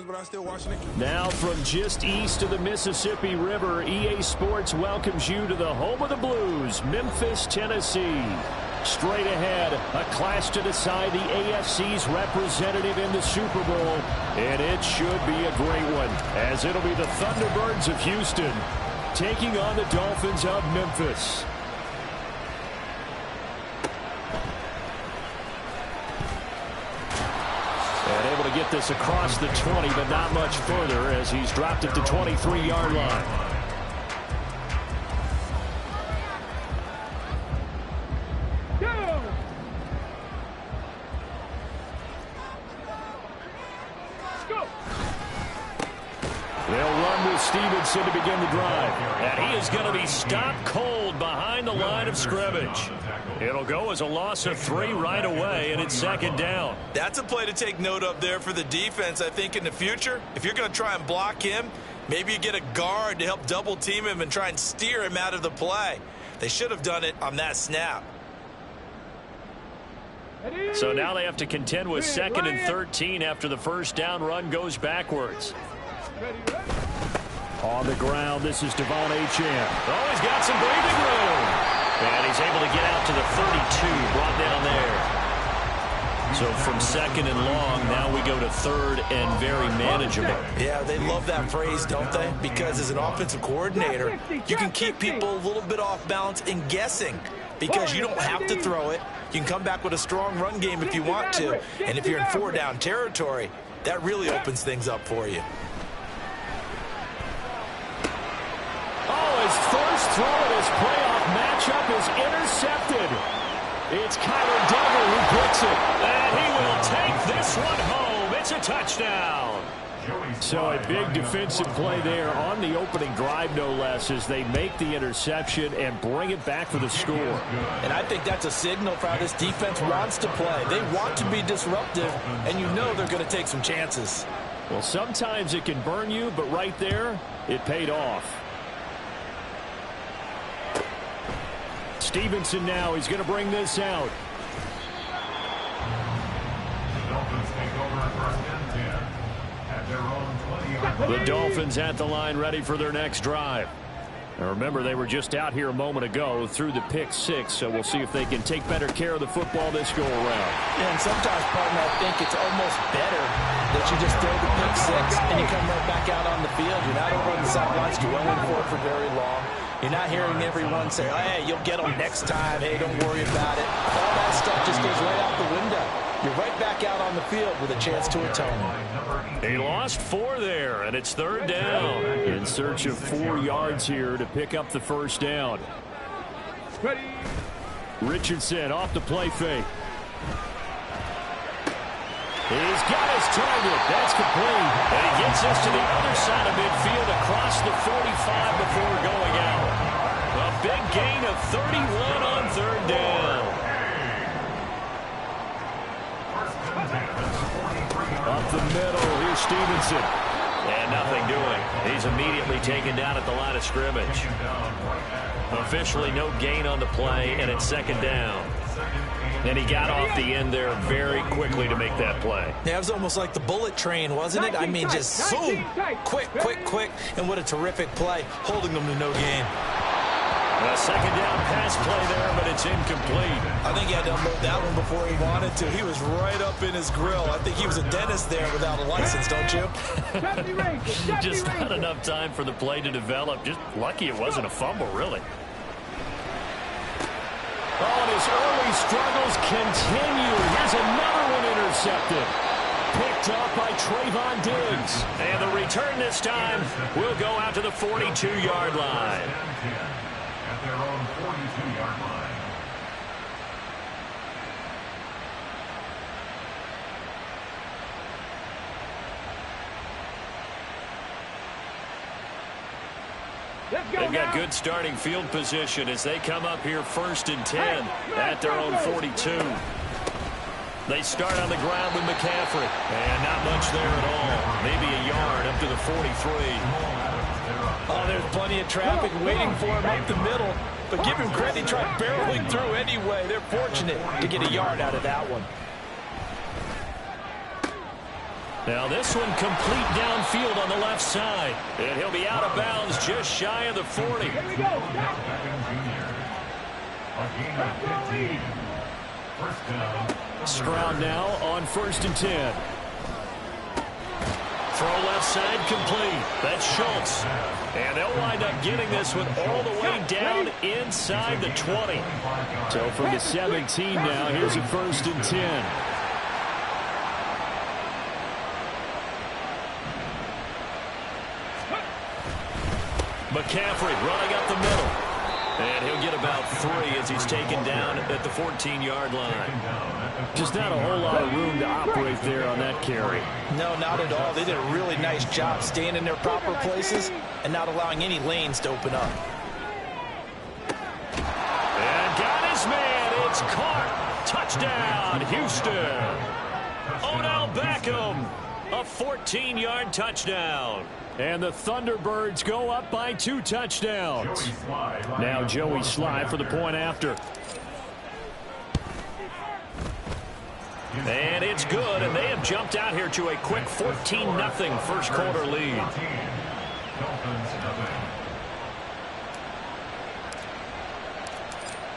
fans, but I still watching it. Now from just east of the Mississippi River, EA Sports welcomes you to the home of the Blues, Memphis, Tennessee. Straight ahead, a clash to decide the AFC's representative in the Super Bowl, and it should be a great one, as it'll be the Thunderbirds of Houston taking on the Dolphins of Memphis. And able to get this across the 20, but not much further as he's dropped it to 23-yard line. Stevenson to begin the drive. And he is going to be stopped cold behind the line of scrimmage. It'll go as a loss of 3 right away, and it's second down. That's a play to take note of there for the defense, I think, in the future. If you're going to try and block him, maybe you get a guard to help double team him and try and steer him out of the play. They should have done it on that snap. So now they have to contend with 2nd and 13 after the first down run goes backwards. On the ground, this is Devon Achane. Oh, he's got some breathing room. And he's able to get out to the 32, brought down there. So from 2nd and long, now we go to 3rd and very manageable. Yeah, they love that phrase, don't they? Because as an offensive coordinator, you can keep people a little bit off balance and guessing because you don't have to throw it. You can come back with a strong run game if you want to. And if you're in 4-down territory, that really opens things up for you. His first throw in his playoff matchup is intercepted. It's Kyler Duggar who gets it. And he will take this one home. It's a touchdown. So a big defensive play there on the opening drive, no less, as they make the interception and bring it back for the score. And I think that's a signal for how this defense wants to play. They want to be disruptive, and you know they're going to take some chances. Well, sometimes it can burn you, but right there, it paid off. Stevenson now, he's going to bring this out. The Dolphins at the line, ready for their next drive. Now remember, they were just out here a moment ago through the pick-6, so we'll see if they can take better care of the football this go-around. Yeah, and sometimes, partner, I think it's almost better that you just throw the pick-6 and you come right back out on the field. You're not over on the sidelines dwelling for it for very long. You're not hearing everyone say, oh, hey, you'll get them next time. Hey, don't worry about it. All that stuff just goes right out the window. You're right back out on the field with a chance to atone. He lost 4 there, and it's 3rd down. In search of 4 yards here to pick up the first down. Richardson off the play fake. He's got his target. That's complete. And he gets us to the other side of midfield across the 45 before going out. A big gain of 31 on 3rd down. Up the middle, here's Stevenson. And nothing doing. He's immediately taken down at the line of scrimmage. Officially no gain on the play, and it's 2nd down. And he got off the end there very quickly to make that play. Yeah, it was almost like the bullet train, wasn't it? I mean, just boom, quick, and what a terrific play, holding them to no gain. A 2nd down pass play there, but it's incomplete. I think he had to unload that one before he wanted to. He was right up in his grill. I think he was a dentist there without a license, don't you? Just not enough time for the play to develop. Just lucky it wasn't a fumble, really. Oh, and his early struggles continue. Here's another one intercepted. Picked up by Trayvon Diggs. And the return this time will go out to the 42-yard line. At their own 42-yard line. They've got good starting field position as they come up here 1st and 10 at their own 42. They start on the ground with McCaffrey. And not much there at all. Maybe a yard up to the 43. Oh, there's plenty of traffic waiting for him up the middle. But give him credit, he tried barreling through anyway. They're fortunate to get a yard out of that one. Now this one complete downfield on the left side. And he'll be out of bounds just shy of the 40. Here we go. Stroud now on 1st and 10. Throw left side complete. That's Schultz. And they'll wind up getting this one all the way down inside the 20. So from the 17 now, here's a 1st and 10. McCaffrey running up the middle. And he'll get about 3 as he's taken down at the 14-yard line. Just not a whole lot of room to operate there on that carry. No, not at all. They did a really nice job staying in their proper places and not allowing any lanes to open up. And got his man. It's caught. Touchdown, Houston. Odell Beckham, a 14-yard touchdown. And the Thunderbirds go up by 2 touchdowns. Now Joey Sly for the point after. And it's good, and they have jumped out here to a quick 14-0 first quarter lead.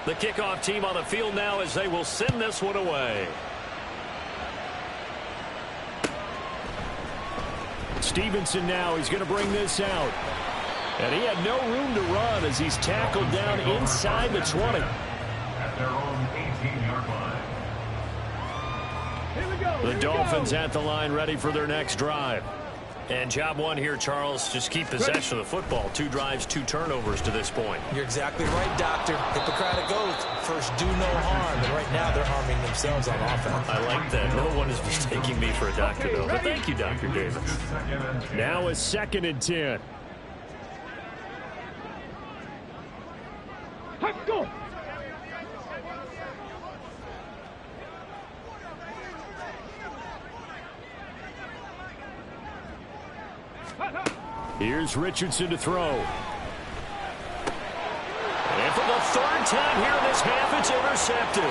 The kickoff team on the field now as they will send this one away. Stevenson now, he's going to bring this out. And he had no room to run as he's tackled down inside the 20. At their own 18-yard line. The Dolphins at the line ready for their next drive. And job one here, Charles, just keep possession of the football. 2 drives, 2 turnovers to this point. You're exactly right, Doctor. Hippocratic oath. First, do no harm. And right now, they're harming themselves on offense. I like that. No one is mistaking me for a doctor, though. But thank you, Dr. Davis. Now a 2nd and 10. Go. Here's Richardson to throw. And for the 3rd time here in this half, it's intercepted.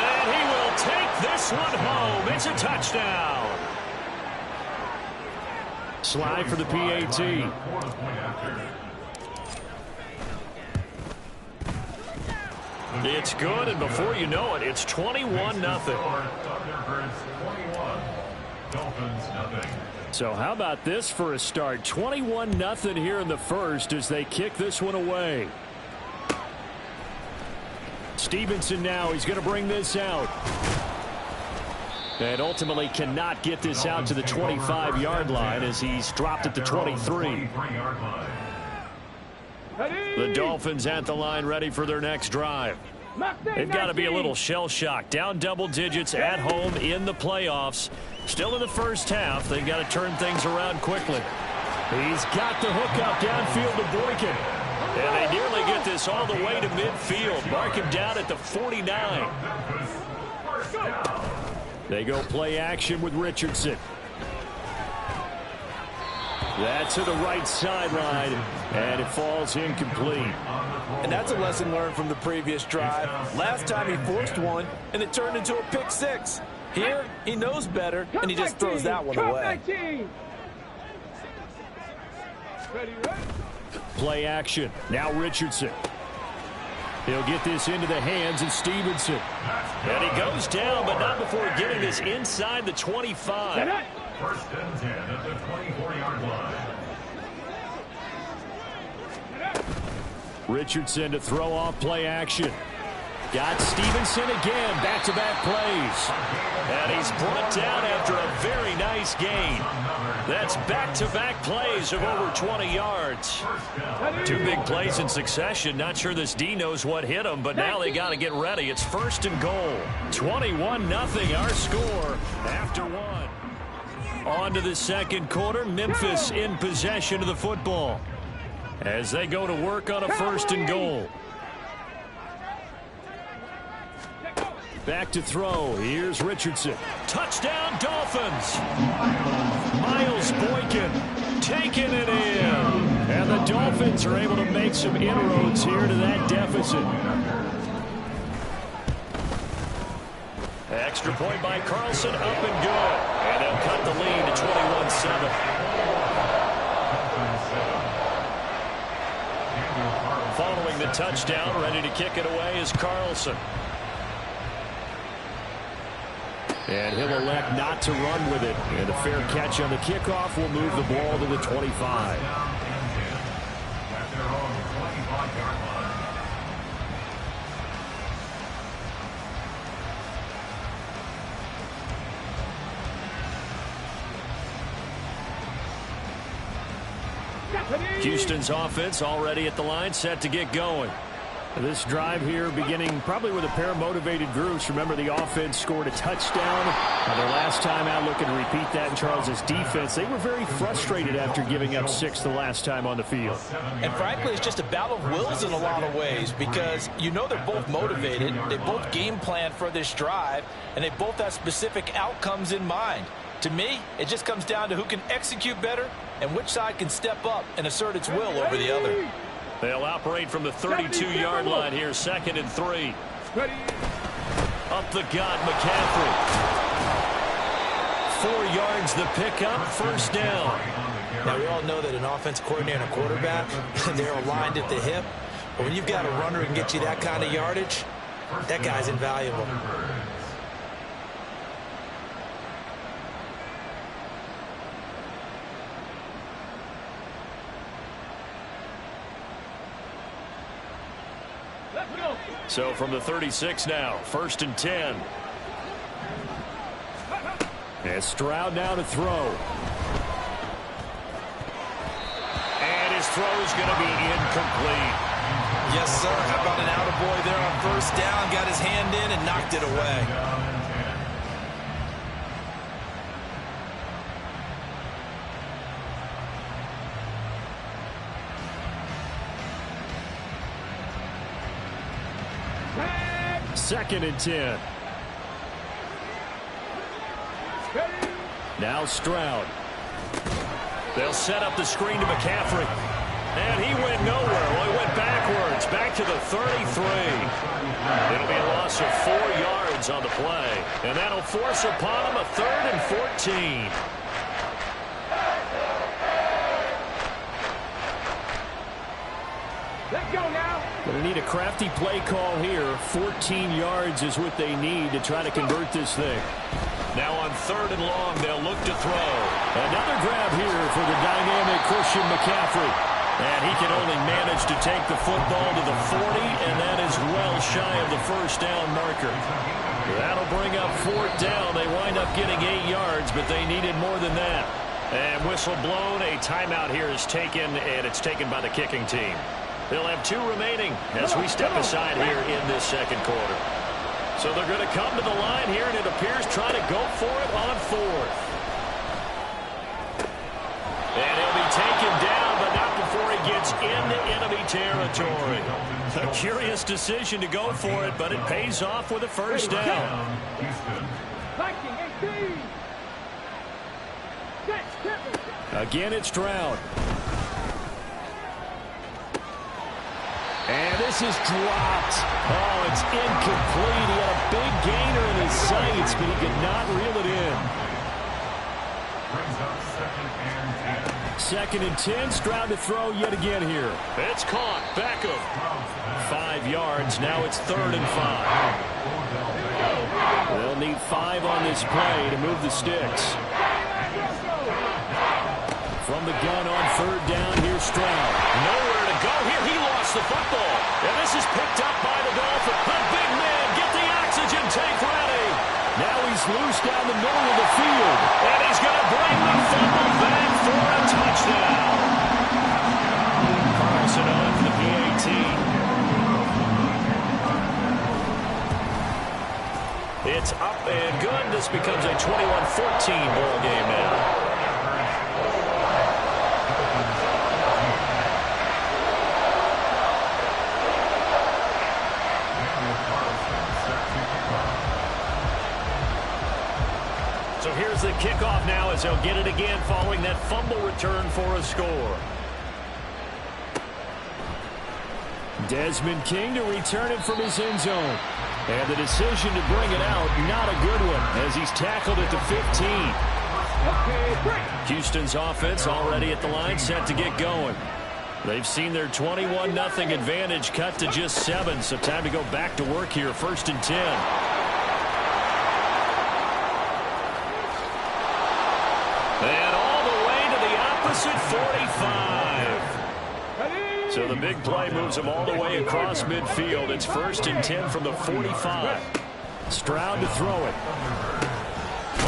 And he will take this one home. It's a touchdown. Slide for the PAT. It's good, and before you know it, it's 21-0. So how about this for a start? 21-0 here in the first as they kick this one away. Stevenson now, he's going to bring this out. And ultimately cannot get this out to the 25-yard line as he's dropped at the 23. The Dolphins at the line ready for their next drive. They've got to be a little shell-shocked. Down double digits at home in the playoffs. Still in the first half. They've got to turn things around quickly. He's got the hook up downfield to Boykin. And they nearly get this all the way to midfield. Mark him down at the 49. They go play action with Richardson. That's to the right sideline, and it falls incomplete. And that's a lesson learned from the previous drive. Last time he forced one, and it turned into a pick 6. Here, he knows better, and he just throws that one away. Play action. Now Richardson. He'll get this into the hands of Stevenson. And he goes down, but not before getting this inside the 25. 1st and 10 at the 24-yard line. Richardson to throw off play action. Got Stevenson again, back-to-back plays. And he's brought down after a very nice gain. That's back-to-back plays of over 20 yards. 2 big plays in succession. Not sure this D knows what hit him, but now they got to get ready. It's 1st and goal. 21-0 our score after 1. On to the second quarter. Memphis in possession of the football as they go to work on a 1st and goal. Back to throw. Here's Richardson. Touchdown, Dolphins. Miles Boykin taking it in. And the Dolphins are able to make some inroads here to that deficit. Extra point by Carlson, up and good. And they'll cut the lead to 21-7. Following the touchdown, ready to kick it away is Carlson. And he'll elect not to run with it. And a fair catch on the kickoff will move the ball to the 25. Houston's offense already at the line, set to get going. This drive here beginning probably with a pair of motivated groups. Remember, the offense scored a touchdown. Their last time out, looking to repeat that in Charles' defense. They were very frustrated after giving up 6 the last time on the field. And frankly, it's just a battle of wills in a lot of ways, because you know they're both motivated. They both game plan for this drive, and they both have specific outcomes in mind. To me, it just comes down to who can execute better and which side can step up and assert its will over the other. They'll operate from the 32-yard line here, 2nd and 3. Up the gut, McCaffrey. 4 yards the pickup, first down. Now, we all know that an offense coordinator and a quarterback, they're aligned at the hip. But when you've got a runner who can get you that kind of yardage, that guy's invaluable. So from the 36 now, 1st and 10. And Stroud now to throw. And his throw is going to be incomplete. Yes, sir. How about an attaboy there on 1st down? Got his hand in and knocked it away. Second and 10. Now Stroud. They'll set up the screen to McCaffrey. And he went nowhere. Well, he went backwards. Back to the 33. It'll be a loss of 4 yards on the play. And that'll force upon him a 3rd and 14. Let's go now. Going to need a crafty play call here. 14 yards is what they need to try to convert this thing. Now on 3rd and long, they'll look to throw. Another grab here for the dynamic Christian McCaffrey. And he can only manage to take the football to the 40, and that is well shy of the 1st down marker. That'll bring up 4th down. They wind up getting 8 yards, but they needed more than that. And whistle blown. A timeout here is taken, and it's taken by the kicking team. They'll have 2 remaining as we step aside here in this 2nd quarter. So they're going to come to the line here, and it appears trying to go for it on 4th. And he'll be taken down, but not before he gets into enemy territory. A curious decision to go for it, but it pays off with a 1st down. Again, it's Stroud. And this is dropped. Oh, it's incomplete. He had a big gainer in his sights, but he could not reel it in. 2nd and 10. Stroud to throw yet again here. It's caught. Beckham. 5 yards. Now it's 3rd and 5. They'll need 5 on this play to move the sticks. From the gun on 3rd down, here's Stroud. Nowhere to go here. He lost the football. And this is picked up by the Dolphins. The big man, get the oxygen tank ready. Now he's loose down the middle of the field. And he's going to bring the fumble back for a touchdown. Carlson on for the PAT. It's up and good. This becomes a 21-14 ball game now. So here's the kickoff now as they'll get it again following that fumble return for a score. Desmond King to return it from his end zone. And the decision to bring it out, not a good one, as he's tackled at the 15. Houston's offense already at the line, set to get going. They've seen their 21-0 advantage cut to just 7, so time to go back to work here, 1st and 10. And all the way to the opposite 45. So the big play moves them all the way across midfield. It's 1st and 10 from the 45. Stroud to throw it.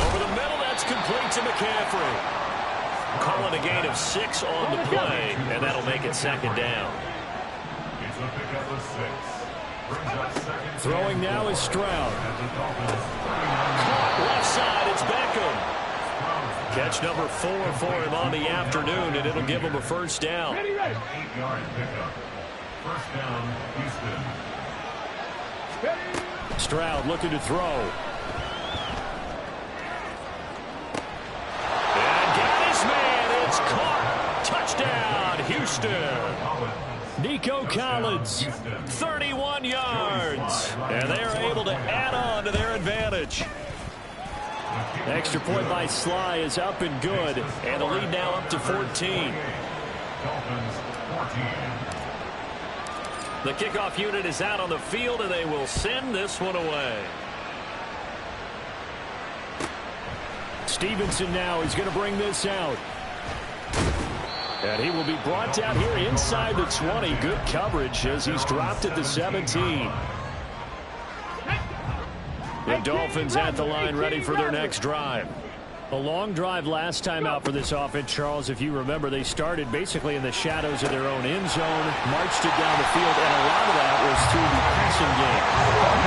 Over the middle, that's complete to McCaffrey. Calling a gain of 6 on the play, and that'll make it 2nd down. Throwing now is Stroud. Caught left side, it's Beckham. Catch number 4 for him on the afternoon, and it'll give him a 1st down. 8-yard pickup. 1st down, Houston. Stroud looking to throw. It's caught. Touchdown, Houston. Nico Collins, 31 yards. And they are able to add on to their advantage. Extra point by Sly is up and good. And the lead now up to 14. The kickoff unit is out on the field, and they will send this one away. Stevenson now is going to bring this out. And he will be brought down here inside the 20. Good coverage as he's dropped at the 17. The Dolphins at the line ready for their next drive. A long drive last time out for this offense, Charles. If you remember, they started basically in the shadows of their own end zone, marched it down the field, and a lot of that was through the passing game.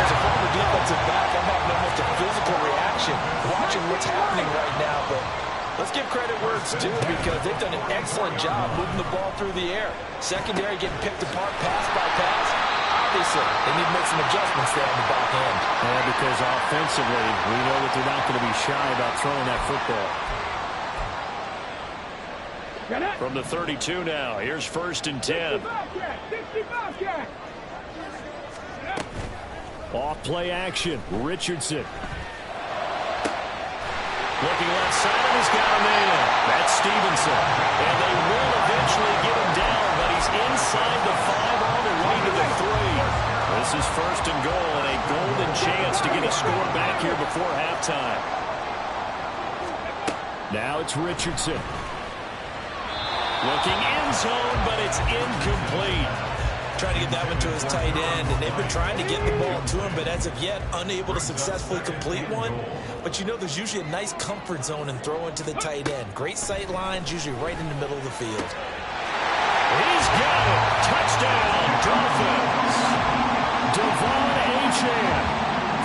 As a former defensive back, I'm having almost a physical reaction watching what's happening right now, but let's give credit where it's due because they've done an excellent job moving the ball through the air. Secondary getting picked apart pass by pass. Obviously, they need to make some adjustments there on the back end. Yeah, because offensively, we know that they're not going to be shy about throwing that football. From the 32 now, here's 1st and 10. Off play action, Richardson. Looking left side, and he's got a man. That's Stevenson. And they will eventually get him down, but he's inside the 5 all the way to the 3. This is 1st and goal, and a golden chance to get a score back here before halftime. Now it's Richardson. Looking end zone, but it's incomplete. Trying to get that one to his tight end, and they've been trying to get the ball to him, but as of yet, unable to successfully complete one. But you know there's usually a nice comfort zone in throwing to the tight end. Great sight lines, usually right in the middle of the field. He's got it. Touchdown, Dolphins. Devon Achane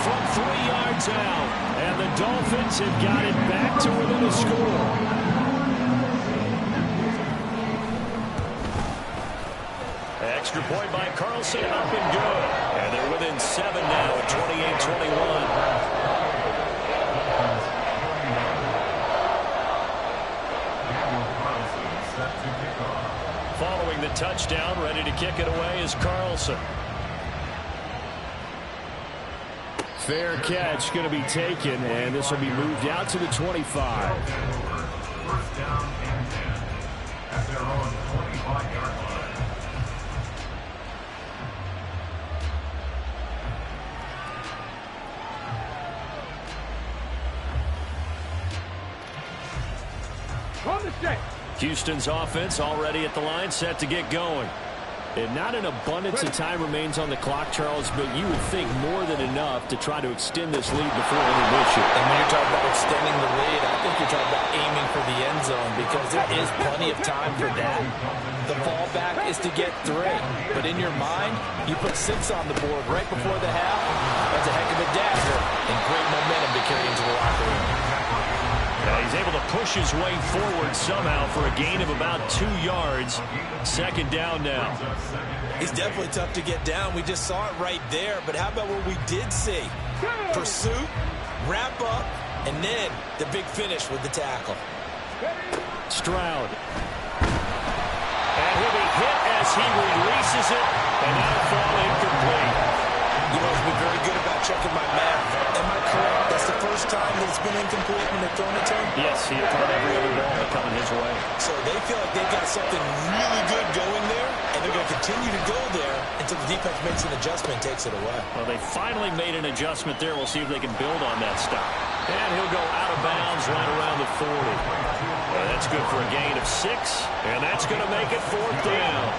from 3 yards out, and the Dolphins have got it back to within a score. Extra point by Carlson, up and good. And they're within 7 now at 28-21. Following the touchdown, ready to kick it away is Carlson. Fair catch going to be taken, and this will be moved out to the 25. 1st down and 10 at their own 25-yard line. Houston's offense already at the line, set to get going. And not an abundance of time remains on the clock, Charles, but you would think more than enough to try to extend this lead before intermission. And when you're talking about extending the lead, I think you're talking about aiming for the end zone because there is plenty of time for that. The fallback is to get 3. But in your mind, you put 6 on the board right before the half. That's a heck of a dagger and great momentum to carry into the locker room. He's able to push his way forward somehow for a gain of about 2 yards. 2nd down now. He's definitely tough to get down. We just saw it right there. But how about what we did see? Pursuit, wrap up, and then the big finish with the tackle. Stroud. And he'll be hit as he releases it, and that'll fall incomplete. You know, he's been very good about checking my math. Am I correct? That's the first time that it's been incomplete when they've thrown it to him? Yes, he had thrown every other ball coming his way. So they feel like they've got something really good going there, and they're going to continue to go there until the defense makes an adjustment and takes it away. Well, they finally made an adjustment there. We'll see if they can build on that stop. And he'll go out of bounds right around the 40. That's good for a gain of 6, and that's going to make it 4th down.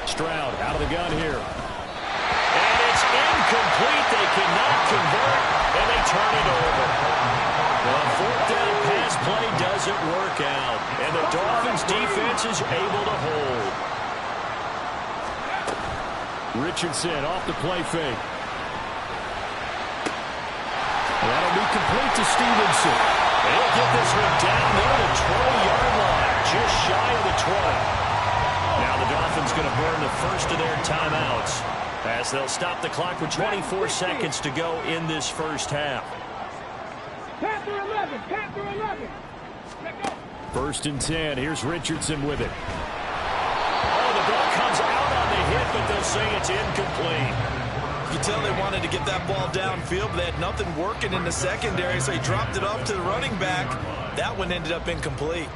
Stroud out of the gun here. And it's incomplete. They cannot convert, and they turn it over. The 4th down pass play doesn't work out, and the Dolphins' defense is able to hold. Richardson off the play fake. That'll be complete to Stevenson. They'll get this one down near the 20-yard line, just shy of the 20. Now the Dolphins going to burn the first of their timeouts as they'll stop the clock with 24 seconds to go in this first half. Panther 11, Panther 11. 1st and 10. Here's Richardson with it. Oh, the ball comes out on the hit, but they'll say it's incomplete. You can tell they wanted to get that ball downfield, but they had nothing working in the secondary, so he dropped it off to the running back. That one ended up incomplete.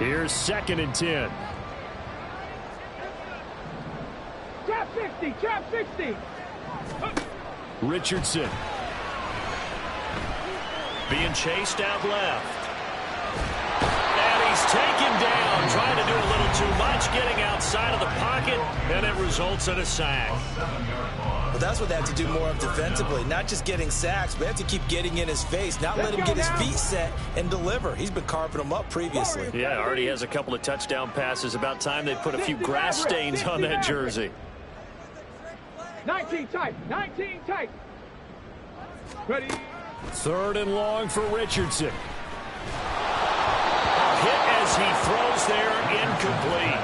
Here's 2nd and 10. Trap 60, trap 60. Richardson. Being chased out left. And he's taken down, trying to do a little too much, getting outside of the pocket, and it results in a sack. Well, that's what they have to do more of defensively, not just getting sacks, but they have to keep getting in his face, not let him get his feet set and deliver. He's been carving them up previously. Yeah, already has a couple of touchdown passes. About time they put a few grass stains on that jersey. 19 tight, 19 tight. Ready. 3rd and long for Richardson. A hit as he throws there, incomplete.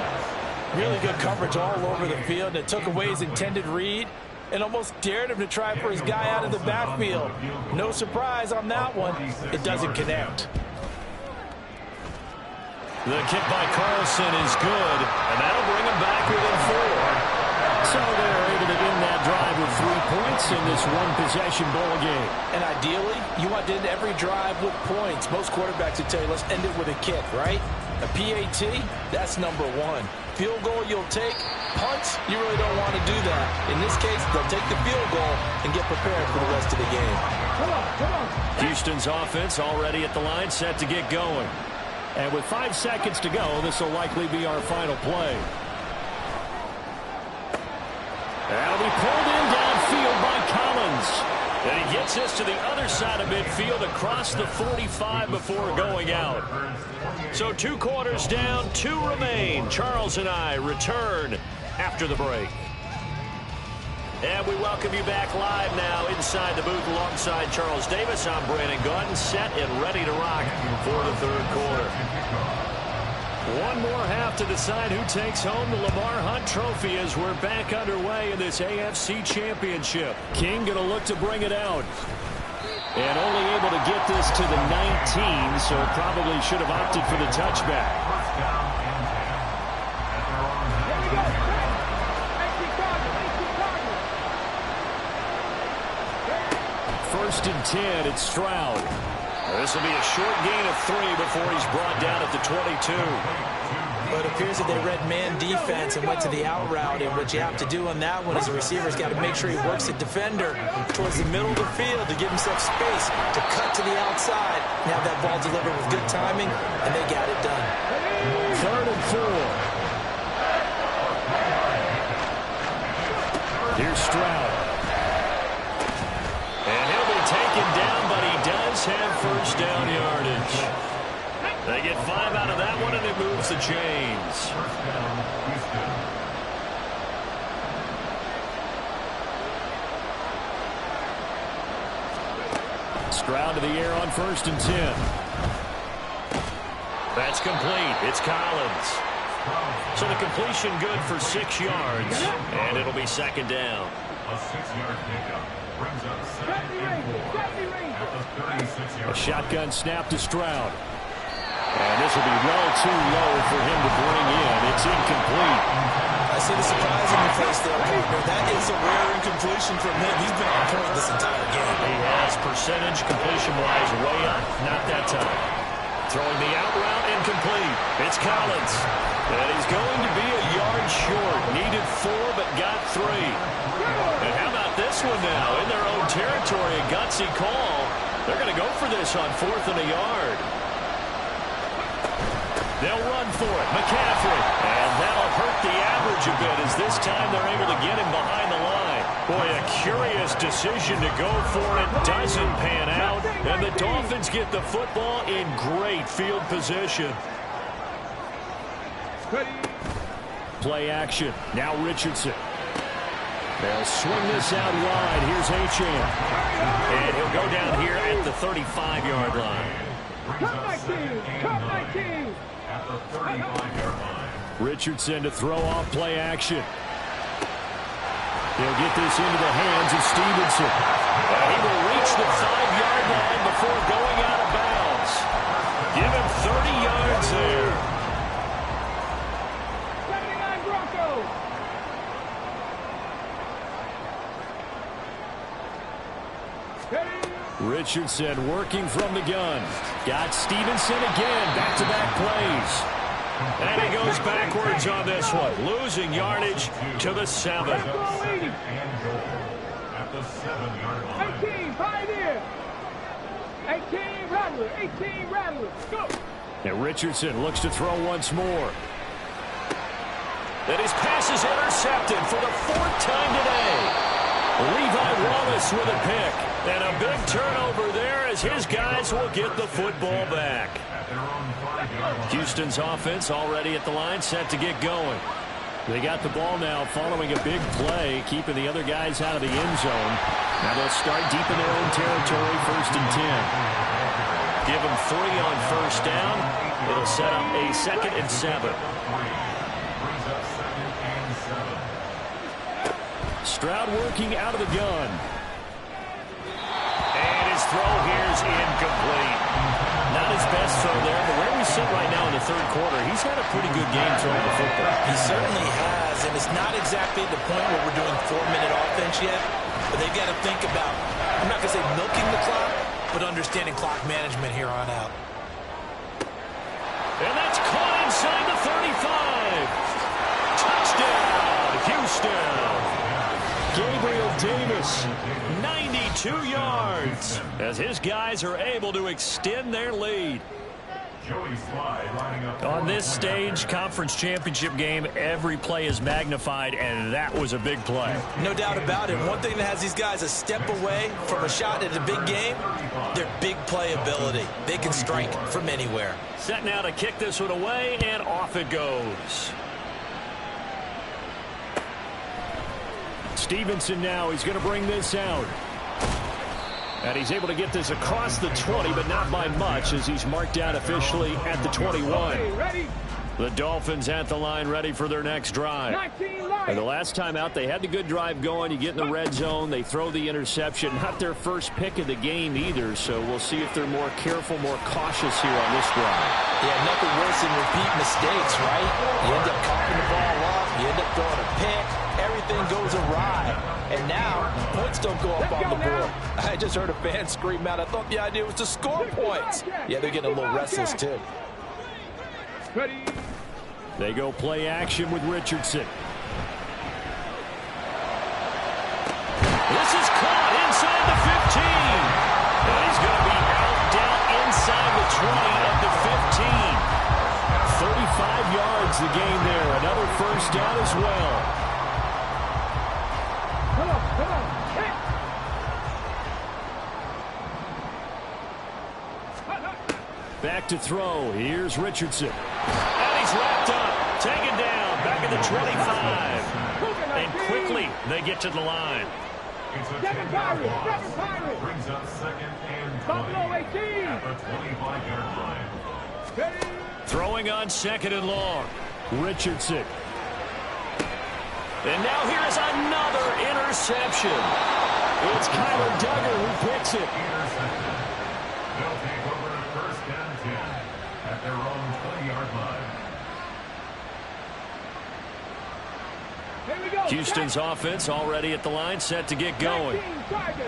Really good coverage all over the field, and it took away his intended read and almost dared him to try for his guy out of the backfield. No surprise on that one. It doesn't connect. The kick by Carlson is good, and that'll bring him back within 4. So they're able to end that drive with 3 points in this one-possession ball game. And ideally, you want to end every drive with points. Most quarterbacks would tell you, let's end it with a kick, right? A PAT, that's number 1. Field goal you'll take. Punts, you really don't want to do that. In this case, they'll take the field goal and get prepared for the rest of the game. Come on, come on. Houston's offense already at the line, set to get going. And with 5 seconds to go, this will likely be our final play. That'll be pulled in downfield by Collins. And he gets us to the other side of midfield across the 45 before going out. So 2 quarters down, 2 remain. Charles and I return after the break. And we welcome you back live now inside the booth alongside Charles Davis. I'm Brandon Gordon, set and ready to rock for the 3rd quarter. One more half to decide who takes home the Lamar Hunt Trophy as we're back underway in this AFC Championship. King going to look to bring it out. And only able to get this to the 19, so probably should have opted for the touchback. Here we go. First and 10, it's Stroud. This will be a short gain of 3 before he's brought down at the 22. But it appears that they read man defense and went to the out route, and what you have to do on that one is the receiver's got to make sure he works the defender towards the middle of the field to give himself space to cut to the outside and have that ball delivered with good timing, and they got it done. 3rd and 4. Here's Stroud. And he'll be taken down, but he does have first down yardage. They get 5 out of that one, and it moves the chains. Stroud to the air on 1st and 10. That's complete. It's Collins. So the completion good for 6 yards, and it'll be second down. A 6-yard pickup brings up second and 4 at the 36-yard. A shotgun snap to Stroud. And this will be well too low for him to bring in. It's incomplete. I see the surprise in your face there, partner. That is a rare incompletion from him. He's been on point this entire game. He has percentage completion-wise way up. Not that time. Throwing the out route incomplete. It's Collins. And he's going to be a yard short. Needed 4, but got 3. And how about this one now? In their own territory, a gutsy call. They're going to go for this on 4th and a yard. They'll run for it. McCaffrey. And that'll hurt the average a bit as this time they're able to get him behind the line. Boy, a curious decision to go for it. Doesn't pan out. And the Dolphins get the football in great field position. Play action. Now Richardson. They'll swing this out wide. Here's Achane. And he'll go down here at the 35-yard line. Come 19. At the 35-yard line. Richardson to throw off play action. He'll get this into the hands of Stevenson. He will reach the 5-yard line before going out of bounds. Give him 30 yards there. 79 Broncos. Richardson working from the gun. Got Stevenson again. Back-to-back plays. And he goes backwards on this one. Losing yardage to the 7. And goal at the 7-yard line. 18, Pioneer. 18, Rattler. 18, Rattler. Go. And Richardson looks to throw once more. And his pass is intercepted for the 4th time today. Levi Wallace with a pick. And a big turnover there as his guys will get the football back. Houston's offense already at the line, set to get going. They got the ball now following a big play, keeping the other guys out of the end zone. Now they'll start deep in their own territory, 1st and 10. Give them 3 on 1st down. It'll set up a 2nd and 7. Stroud working out of the gun. And his throw here is incomplete. Not his best throw there, but where we sit right now in the 3rd quarter, he's had a pretty good game throwing the football. He certainly has, and it's not exactly the point where we're doing 4-minute offense yet, but they've got to think about, I'm not going to say milking the clock, but understanding clock management here on out. And that's caught inside the 35. Touchdown, Houston. Gabriel Davis, 92 yards, as his guys are able to extend their lead. On this stage, conference championship game, every play is magnified, and that was a big play. No doubt about it. One thing that has these guys a step away from a shot at a big game, their big play ability. They can strike from anywhere. Set now to kick this one away, and off it goes. Stevenson now, he's going to bring this out. And he's able to get this across the 20, but not by much, as he's marked out officially at the 21. The Dolphins at the line, ready for their next drive. And the last time out, they had the good drive going. You get in the red zone, they throw the interception. Not their first pick of the game either, so we'll see if they're more careful, more cautious here on this drive. Yeah, nothing worse than repeat mistakes, right? You end up coughing the ball off, you end up throwing a pick, everything goes awry. And now, points don't go up on the board. I just heard a fan scream out. I thought the idea was to score points. Yeah, they're getting a little restless, too. They go play action with Richardson. This is caught inside the 15. And he's going to be out down inside the 20 of the 15. 35 yards the gain there. Another 1st down as well. Back to throw. Here's Richardson. And he's wrapped up. Taken down. Back at the 25. And quickly they get to the line. Devin Pirates. Brings up 2nd and 20. Buffalo 18. At the 25-yard line. Throwing on 2nd and long. Richardson. And now here's another interception. It's Kyler Duggar who picks it. Intercepted. They'll take over 1st and 10 at their own 20-yard line. Houston's offense already at the line, set to get going.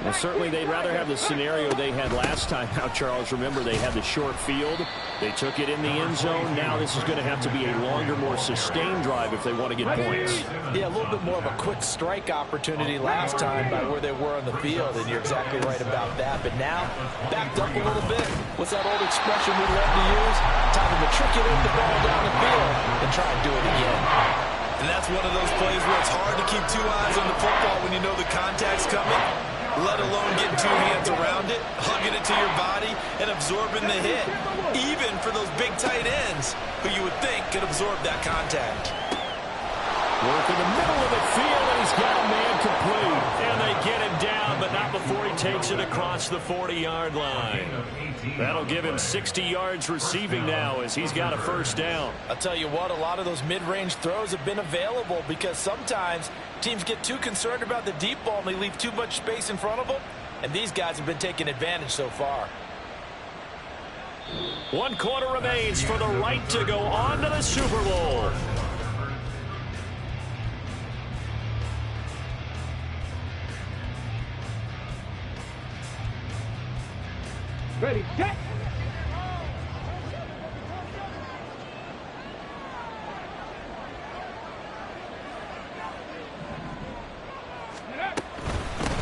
Well, certainly they'd rather have the scenario they had last time out, Charles. Remember, they had the short field. They took it in the end zone. Now this is going to have to be a longer, more sustained drive if they want to get points. Yeah, a little bit more of a quick strike opportunity last time by where they were on the field, and you're exactly right about that. But now, backed up a little bit. What's that old expression we love to use? Time to matriculate the ball down the field and try and do it again. And that's one of those plays where it's hard to keep 2 eyes on the football when you know the contact's coming, let alone getting 2 hands around it, hugging it to your body, and absorbing the hit, even for those big tight ends who you would think could absorb that contact. Work in the middle of the field, and he's got a man complete. And they get him down, but not before he takes it across the 40-yard line. That'll give him 60 yards receiving now as he's got a 1st down. I'll tell you what, a lot of those mid-range throws have been available because sometimes teams get too concerned about the deep ball and they leave too much space in front of them. And these guys have been taking advantage so far. 1 quarter remains for the right to go on to the Super Bowl. Ready, set.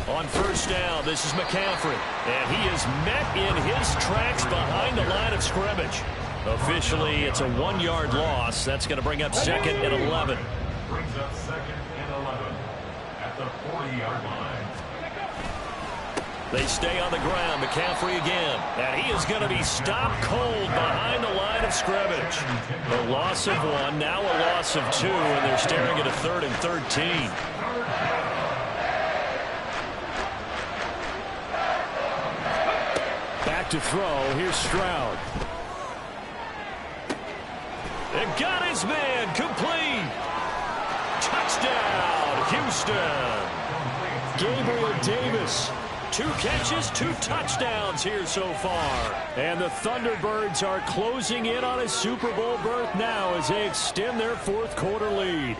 On 1st down, this is McCaffrey. And he is met in his tracks behind the line of scrimmage. Officially, it's a 1-yard loss. That's going to bring up 2nd and 11. Brings up 2nd and 11 at the 40-yard line. They stay on the ground. McCaffrey again. And he is going to be stopped cold behind the line of scrimmage. A loss of 1, now a loss of 2, and they're staring at a 3rd and 13. Back to throw. Here's Stroud. And got his man complete. Touchdown, Houston. Gabriel Davis. 2 catches, 2 touchdowns here so far. And the Thunderbirds are closing in on a Super Bowl berth now as they extend their 4th quarter lead.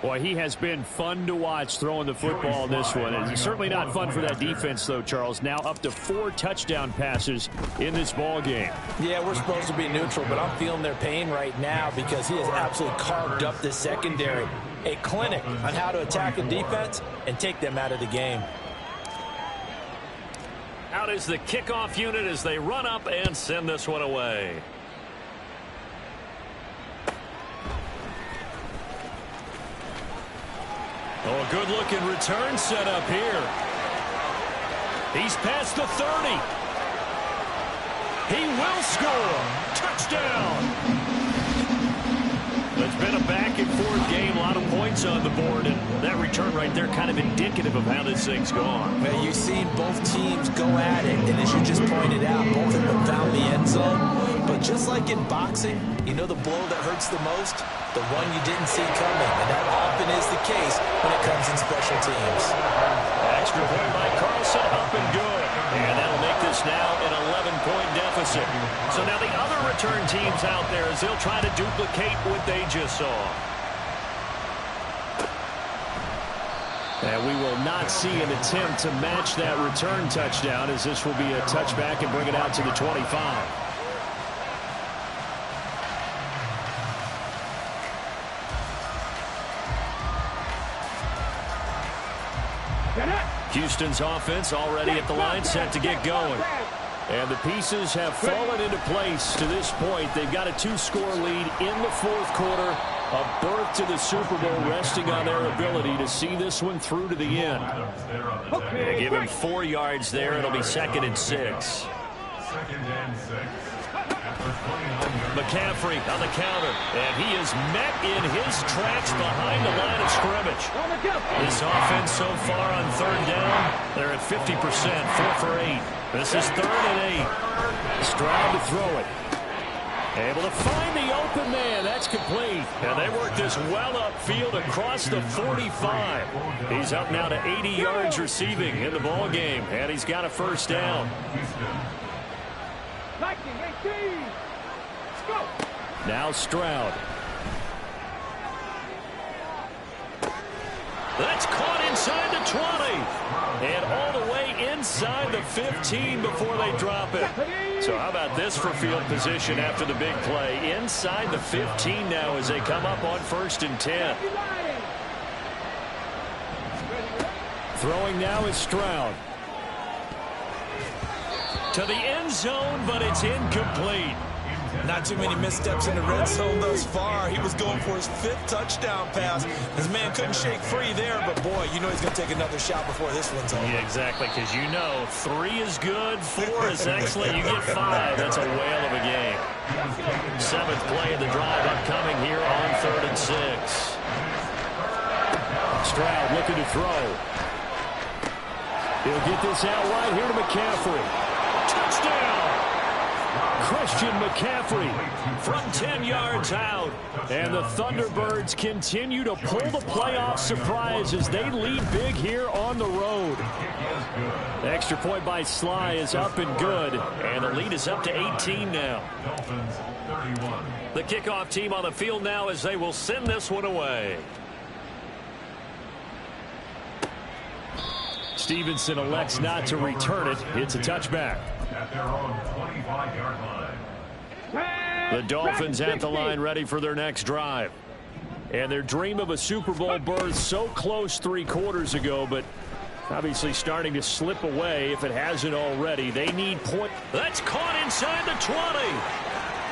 Boy, he has been fun to watch throwing the football in this one. And it's certainly not fun for that defense, though, Charles. Now up to 4 touchdown passes in this ball game. Yeah, we're supposed to be neutral, but I'm feeling their pain right now because he has absolutely carved up the secondary. A clinic on how to attack a defense and take them out of the game. Out is the kickoff unit as they run up and send this one away. Oh, a good-looking return set up here. He's past the 30. He will score. Touchdown. It's been a back-and-forth game, a lot of points on the board, and that return right there kind of indicative of how this thing's gone. Well, you've seen both teams go at it, and as you just pointed out, both of them found the end zone. But just like in boxing, you know the blow that hurts the most? The one you didn't see coming, and that often is the case when it comes in special teams. Extra point by Carlson, up and good. And that'll make this now an 11-point deficit. So now the other return teams out there as they'll try to duplicate what they just saw. And we will not see an attempt to match that return touchdown as this will be a touchback and bring it out to the 25. Houston's offense already at the line, set to get going. And the pieces have fallen into place to this point. They've got a 2-score lead in the 4th quarter. A berth to the Super Bowl resting on their ability to see this one through to the end. They give him 4 yards there. It'll be 2nd and 6. 2nd and 6. McCaffrey on the counter, and he is met in his tracks behind the line of scrimmage. This offense so far on 3rd down, they're at 50%, 4 for 8. This is 3rd and 8. Stroud to throw it. Able to find the open man. That's complete. And they work this well upfield across the 45. He's up now to 80 yards receiving in the ball game, and he's got a first down. 19-18. Go. Now Stroud. That's caught inside the 20. And all the way inside the 15 before they drop it. So how about this for field position after the big play? Inside the 15 now as they come up on 1st and 10. Throwing now is Stroud. To the end zone, but it's incomplete. Not too many missteps in the red zone thus far. He was going for his 5th touchdown pass. His man couldn't shake free there, but boy, you know he's going to take another shot before this one's over. Yeah, exactly, because you know 3 is good, 4 is excellent. You get 5. That's a whale of a game. 7th play of the drive upcoming here on 3rd and 6. Stroud looking to throw. He'll get this out wide here to McCaffrey. Touchdown! Christian McCaffrey from 10 yards out. And the Thunderbirds continue to pull the playoff surprise as they lead big here on the road. The extra point by Sly is up and good. And the lead is up to 18 now. The kickoff team on the field now as they will send this one away. Stevenson elects not to return it. It's a touchback. At their own 25-yard line. The Dolphins at the line ready for their next drive. And their dream of a Super Bowl berth so close 3 quarters ago, but obviously starting to slip away if it hasn't already. They need point. That's caught inside the 20.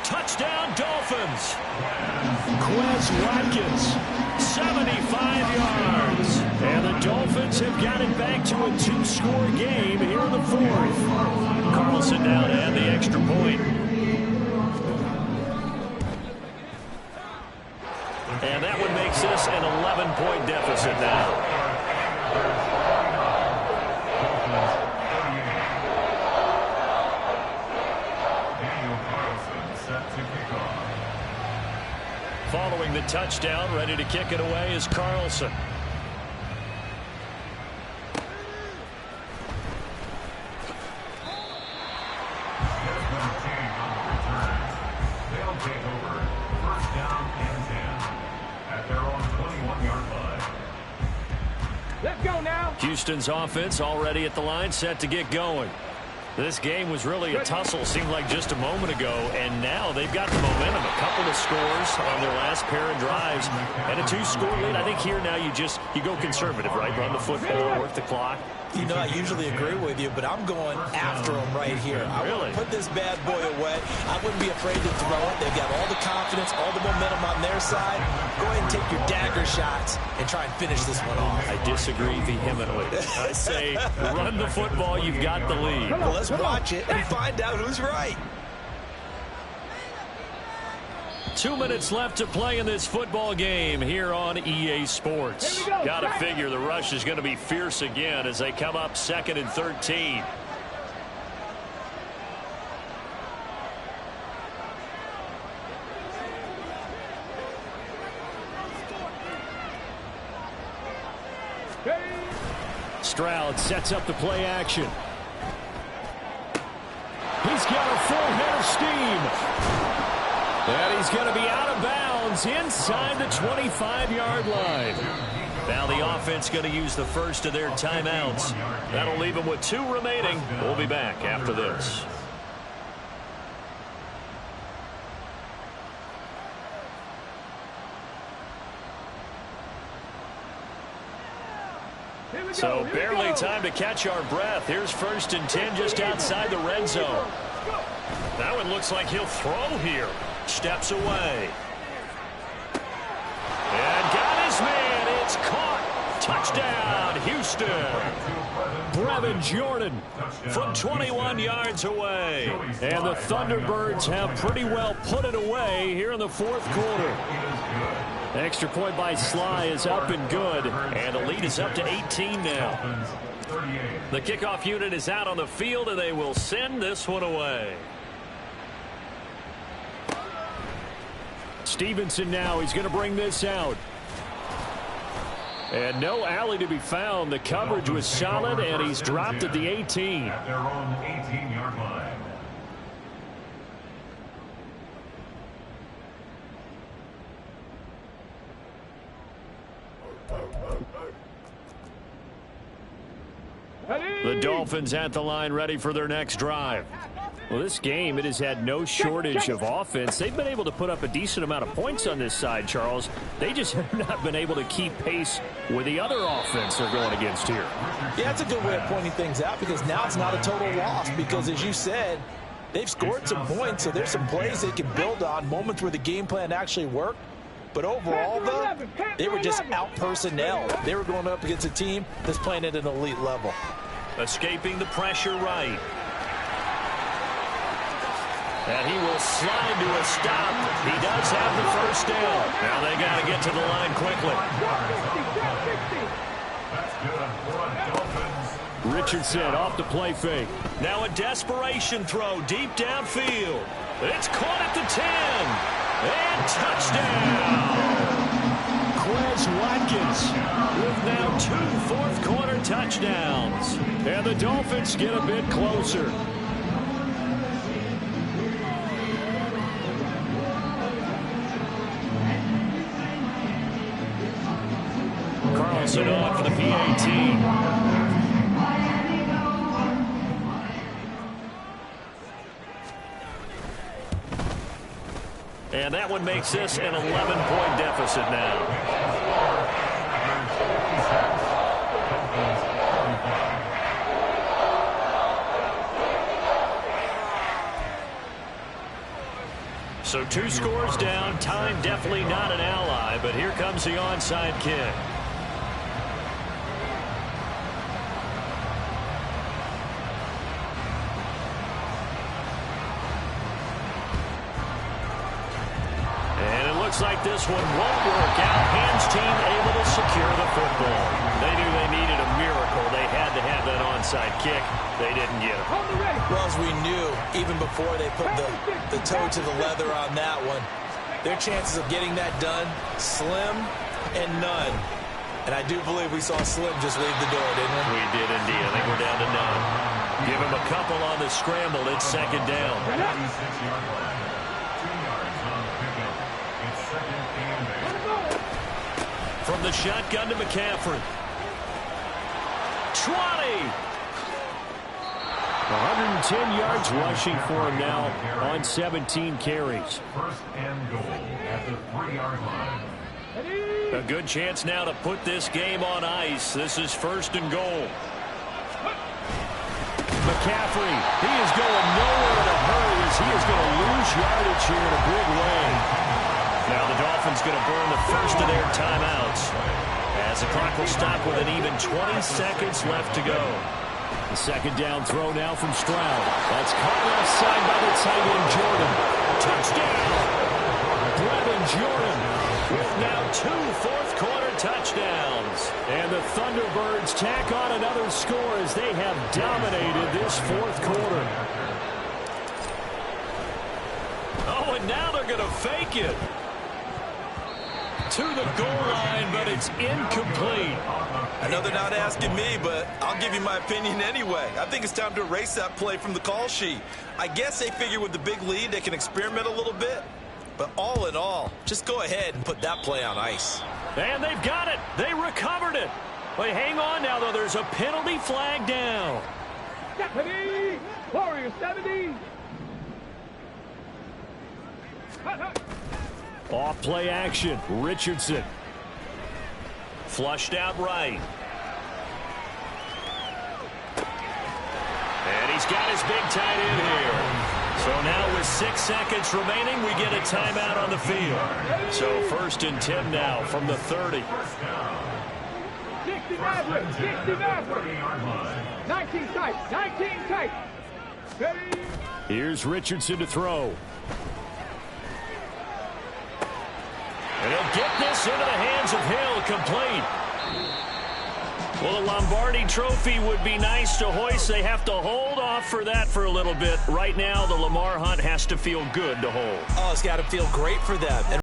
Touchdown Dolphins. Quez Watkins, 75 yards. And the Dolphins have got it back to a 2-score game here in the 4th. Carlson down to add the extra point. And that one makes this an 11-point deficit now. Following the touchdown, ready to kick it away is Carlson. They'll take over 1st down and 10 at their own 21-yard line. Let's go now. Houston's offense already at the line, set to get going. This game was really a tussle, seemed like just a moment ago, and now they've got the momentum. A couple of scores on their last pair of drives, and a 2-score lead. I think here now you go conservative, right? Run the football, work the clock. You know, I usually agree with you, but I'm going after him right here. I want to put this bad boy away. I wouldn't be afraid to throw it. They've got all the confidence, all the momentum on their side. Go ahead and take your dagger shots and try and finish this one off. I disagree vehemently. I say run the football. You've got the lead. Well, let's watch it and find out who's right. 2 minutes left to play in this football game here on EA Sports. Got to figure the rush is going to be fierce again as they come up 2nd and 13. Stroud sets up the play action. He's got a full head of steam. And he's going to be out of bounds inside the 25-yard line. Now the offense going to use the first of their timeouts. That'll leave them with 2 remaining. We'll be back after this. So barely time to catch our breath. Here's 1st and 10 just outside the red zone. That one looks like he'll throw here. Steps away. And got his man. It's caught. Touchdown, Houston. Brevin Jordan from 21 yards away. And the Thunderbirds have pretty well put it away here in the 4th quarter. Extra point by Sly is up and good. And the lead is up to 18 now. The kickoff unit is out on the field, and they will send this one away. Stevenson now. He's going to bring this out. And no alley to be found. The coverage was solid, and he's dropped at the 18. At their own 18-yard line. The Dolphins at the line ready for their next drive. Well, this game, it has had no shortage of offense. They've been able to put up a decent amount of points on this side, Charles. They just have not been able to keep pace with the other offense they're going against here. Yeah, that's a good way of pointing things out because now it's not a total loss because, as you said, they've scored some points, so there's some plays they can build on, moments where the game plan actually worked. But overall, though, they were just out-personnel. They were going up against a team that's playing at an elite level. Escaping the pressure right. And he will slide to a stop. He does have the first down. Now they got to get to the line quickly. Richardson off the play fake. Now a desperation throw deep downfield. It's caught at the 10. And touchdown! Quez Watkins with now 2 fourth-quarter touchdowns. And the Dolphins get a bit closer. Carlson on for the PAT. And that one makes this an 11-point deficit now. So 2 scores down. Time definitely not an ally, but here comes the onside kick. Looks like this one won't work out. Ham's team able to secure the football. They knew they needed a miracle. They had to have that onside kick. They didn't get it. Well, as we knew, even before they put the toe to the leather on that one, their chances of getting that done, slim and none. And I do believe we saw Slim just leave the door, didn't we? We did indeed. I think we're down to none. Give him a couple on the scramble. It's second down. From the shotgun to McCaffrey. 20. 110 yards rushing for him now on 17 carries. First and goal at the 3-yard line. A good chance now to put this game on ice. This is first and goal. McCaffrey, he is going nowhere in a hurry as he is going to lose yardage here in a big way. Now the Dolphins going to burn the first of their timeouts as the clock will stop with an even 20 seconds left to go. The second down throw now from Stroud. That's caught offside by the tight end Jordan. Touchdown! Brevin Jordan with now 2 fourth-quarter touchdowns. And the Thunderbirds tack on another score as they have dominated this fourth quarter. Oh, and now they're going to fake it to the goal line, but it's incomplete. I know they're not asking me, but I'll give you my opinion anyway. I think it's time to erase that play from the call sheet. I guess they figure with the big lead they can experiment a little bit. But all in all, just go ahead and put that play on ice. And they've got it. They recovered it. But hang on now, though. There's a penalty flag down. Deputy! Warrior 70! Off play action. Richardson. Flushed out right. And he's got his big tight end here. So now with 6 seconds remaining, we get a timeout on the field. So first and 10 now from the 30. 60 Maverick! 60 Maverick! 19 tight! 19 tight! Ready? Here's Richardson to throw. And he'll get this into the hands of Hill, complete. Well, the Lombardi Trophy would be nice to hoist. They have to hold off for that for a little bit. Right now, the Lamar Hunt has to feel good to hold. Oh, it's got to feel great for them.